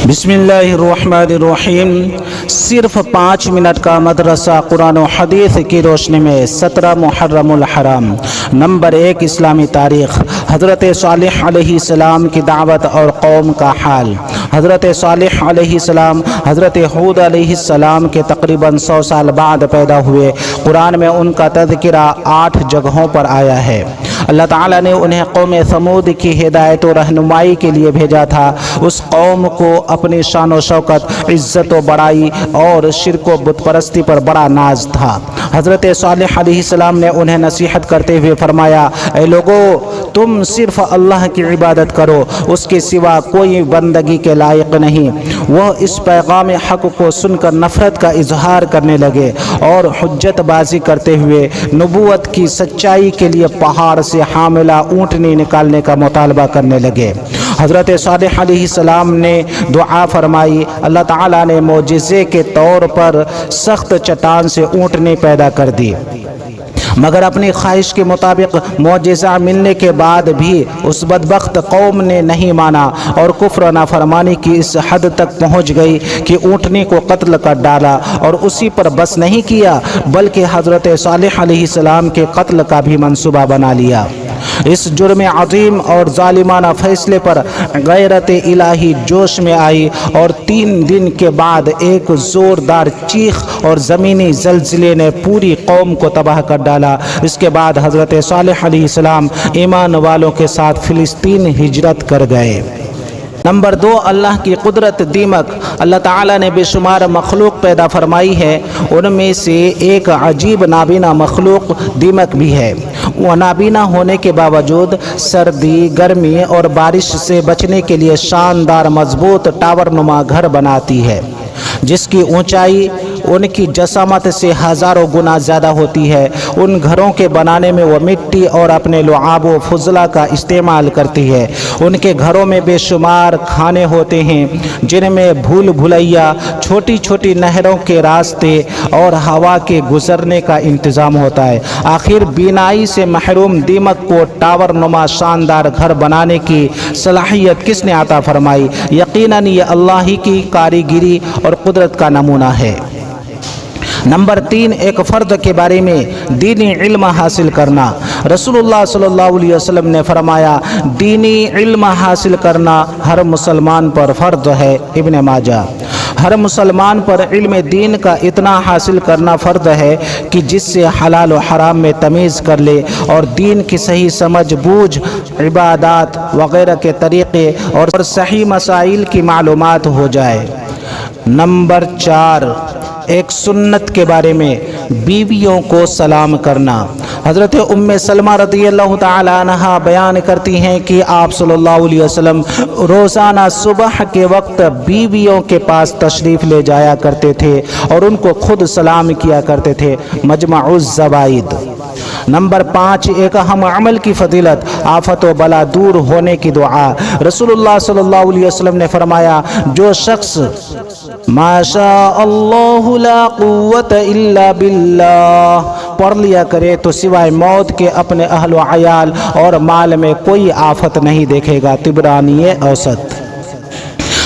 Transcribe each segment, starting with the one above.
बिस्मिल्लाहिर्रहमानिर्रहीम। सिर्फ 5 मिनट का मदरसा कुरान और हदीस की रोशनी में 17 मुहर्रमुल हराम। नंबर 1, इस्लामी तारीख़। हज़रत सालेह अलैहिस्सलाम की दावत और कौम का हाल। हज़रत सालेह अलैहिस्सलाम हज़रत हूद अलैहिस्सलाम के तकरीबन 100 साल बाद पैदा हुए। कुरान में उनका तज़किरा 8 जगहों पर आया है। अल्लाह ताला ने उन्हें कौम समूद की हिदायत और रहनुमाई के लिए भेजा था। उस कौम को अपनी शान व शौकत, इज़्ज़त व बड़ाई और शिरक व बुतपरस्ती पर बड़ा नाज था। हज़रत सालेह अलैहिस्सलाम ने उन्हें नसीहत करते हुए फरमाया, ऐ लोगो, तुम सिर्फ अल्लाह की इबादत करो, उसके सिवा कोई बंदगी के लायक नहीं। वह इस पैगाम हक़ को सुनकर नफ़रत का इजहार करने लगे और हुज्जतबाजी करते हुए नबूवत की सच्चाई के लिए पहाड़ से हामिला ऊँटनी निकालने का मुतालबा करने लगे। हज़रत सालेह अलैहिस्सलाम ने दुआ फरमाई। अल्लाह ताला ने मोजिज़े के तौर पर सख्त चट्टान से ऊँटनी पैदा कर दी, मगर अपनी ख्वाहिश के मुताबिक मोजिज़ा मिलने के बाद भी उस बदबख्त कौम ने नहीं माना और कुफ्र नाफरमानी की इस हद तक पहुँच गई कि ऊँटनी को कत्ल कर डाला। और उसी पर बस नहीं किया बल्कि हज़रत सालेह अलैहिस्सलाम के कत्ल का भी मंसूबा बना लिया। इस जुर्म अज़ीम और ज़ालिमाना फ़ैसले पर गैरत इलाही जोश में आई और 3 दिन के बाद एक ज़ोरदार चीख और ज़मीनी ज़लज़ले ने पूरी कौम को तबाह कर डाला। इसके बाद हज़रत सालेह अलैहिस्सलाम ईमान वालों के साथ फ़िलिस्तीन हिजरत कर गए। नंबर 2, अल्लाह की कुदरत दीमक। अल्लाह ताला ने बेशुमार मखलूक पैदा फरमाई है, उनमें से एक अजीब नाबीना मखलूक दीमक भी है। वह नाबीना होने के बावजूद सर्दी, गर्मी और बारिश से बचने के लिए शानदार मजबूत टावर नुमा घर बनाती है, जिसकी ऊंचाई उनकी जसामत से हज़ारों गुना ज़्यादा होती है। उन घरों के बनाने में वह मिट्टी और अपने लुआब व फुजला का इस्तेमाल करती है। उनके घरों में बेशुमार खाने होते हैं, जिनमें भूल भुलैया, छोटी छोटी नहरों के रास्ते और हवा के गुजरने का इंतज़ाम होता है। आखिर बीनाई से महरूम दीमक को टावर नुमा शानदार घर बनाने की सलाहियत किसने अता फरमाई? यकीनन ये अल्लाह ही की कारीगिरी और कुदरत का नमूना है। नंबर 3, एक फ़र्द के बारे में दीनी इल्म हासिल करना। रसूलुल्लाह सल्लल्लाहु अलैहि वसल्लम ने फरमाया, दीनी इल्म हासिल करना हर मुसलमान पर फ़र्द है। इब्न माजा। हर मुसलमान पर इल्म दीन का इतना हासिल करना फ़र्द है कि जिससे हलाल और हराम में तमीज़ कर ले और दीन की सही समझ बूझ, इबादत वग़ैरह के तरीक़े और सही मसाइल की मालूमात हो जाए। नंबर 4, एक सुन्नत के बारे में बीवियों को सलाम करना। हज़रत उम्मे सलमा रज़ियल्लाहु ताला अन्हा बयान करती हैं कि आप सल्लल्लाहु अलैहि वसल्लम रोज़ाना सुबह के वक्त बीवियों के पास तशरीफ़ ले जाया करते थे और उनको खुद सलाम किया करते थे। मजमउज़ ज़वाइद। नंबर 5, एक अहम अमल की फजीलत, आफत व बला दूर होने की दुआ। रसूलुल्लाह सल्लल्लाहु अलैहि वसल्लम ने फरमाया, जो शख्स माशा अल्लाहु ला कुव्वत इल्ला बिल्लाह पढ़ लिया करे तो सिवाय मौत के अपने अहल व अयाल और माल में कोई आफत नहीं देखेगा। तिबरानी औसत।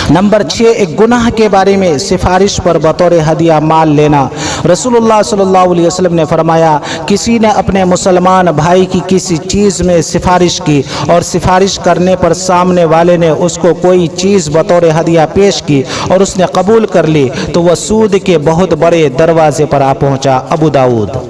नंबर 6, एक गुनाह के बारे में सिफारिश पर बतौर हदिया माल लेना। रसूलुल्लाह सल्लल्लाहु अलैहि वसल्लम ने फरमाया, किसी ने अपने मुसलमान भाई की किसी चीज़ में सिफारिश की और सिफारिश करने पर सामने वाले ने उसको कोई चीज़ बतौर हदिया पेश की और उसने कबूल कर ली तो वह सूद के बहुत बड़े दरवाजे पर आ पहुँचा। अबू दाऊद।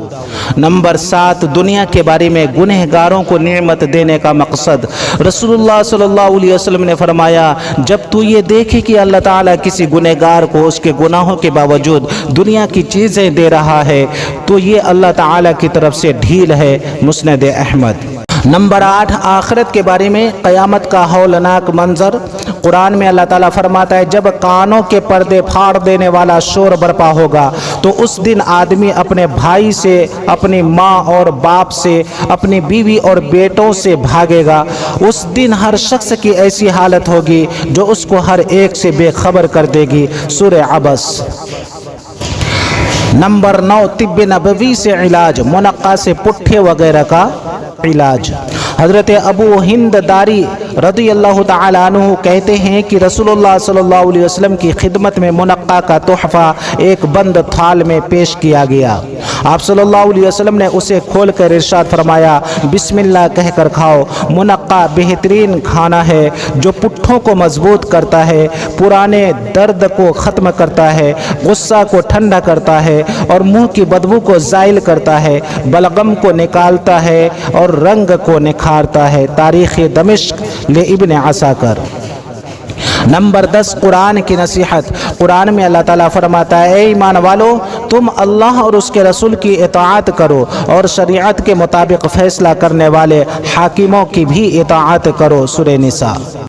नंबर 7, दुनिया के बारे में गुनहगारों को नेमत देने का मकसद। रसूलुल्लाह सल्लल्लाहु अलैहि वसल्लम ने फरमाया, जब तू ये देखे कि अल्लाह ताला किसी गुनहगार को उसके गुनाहों के बावजूद दुनिया की चीज़ें दे रहा है तो ये अल्लाह ताला की तरफ से ढील है। मुस्नद अहमद। नंबर 8, आखिरत के बारे में क़यामत का हौलनाक मंजर। कुरान में अल्लाह ताला फरमाता है, जब कानों के पर्दे फाड़ देने वाला शोर बरपा होगा तो उस दिन आदमी अपने भाई से, अपनी माँ और बाप से, अपनी बीवी और बेटों से भागेगा। उस दिन हर शख्स की ऐसी हालत होगी जो उसको हर एक से बेखबर कर देगी। सूरह अबस। नंबर 9, तिब्ब नबवी से इलाज, मुनक्का से पुट्ठे वगैरह का इलाज। हज़रत अबू हिंद दारी رضی اللہ تعالیٰ عنہ کہتے ہیں کہ رسول اللہ صلی اللہ علیہ وسلم کی خدمت میں منقع کا تحفہ ایک بند تھال میں پیش کیا گیا۔ آپ صلی اللہ علیہ وسلم نے اسے کھول کر ارشاد فرمایا بسم اللہ کہہ کر کھاؤ۔ منقع بہترین کھانا ہے جو پٹھوں کو مضبوط کرتا ہے، پرانے درد کو ختم کرتا ہے، غصہ کو ٹھنڈا کرتا ہے اور منہ کی بدبو کو زائل کرتا ہے، بلغم کو نکالتا ہے اور رنگ کو نکھارتا ہے۔ تاریخ دمشق لابن عساکر۔ نمبر 10 قرآن کی نصیحت۔ قرآن میں اللہ تعالیٰ فرماتا ہے اے ایمان والو تم اللہ اور اس کے رسول کی اطاعت کرو اور شریعت کے مطابق فیصلہ کرنے والے حاکموں کی بھی اطاعت کرو۔ سورہ نساء۔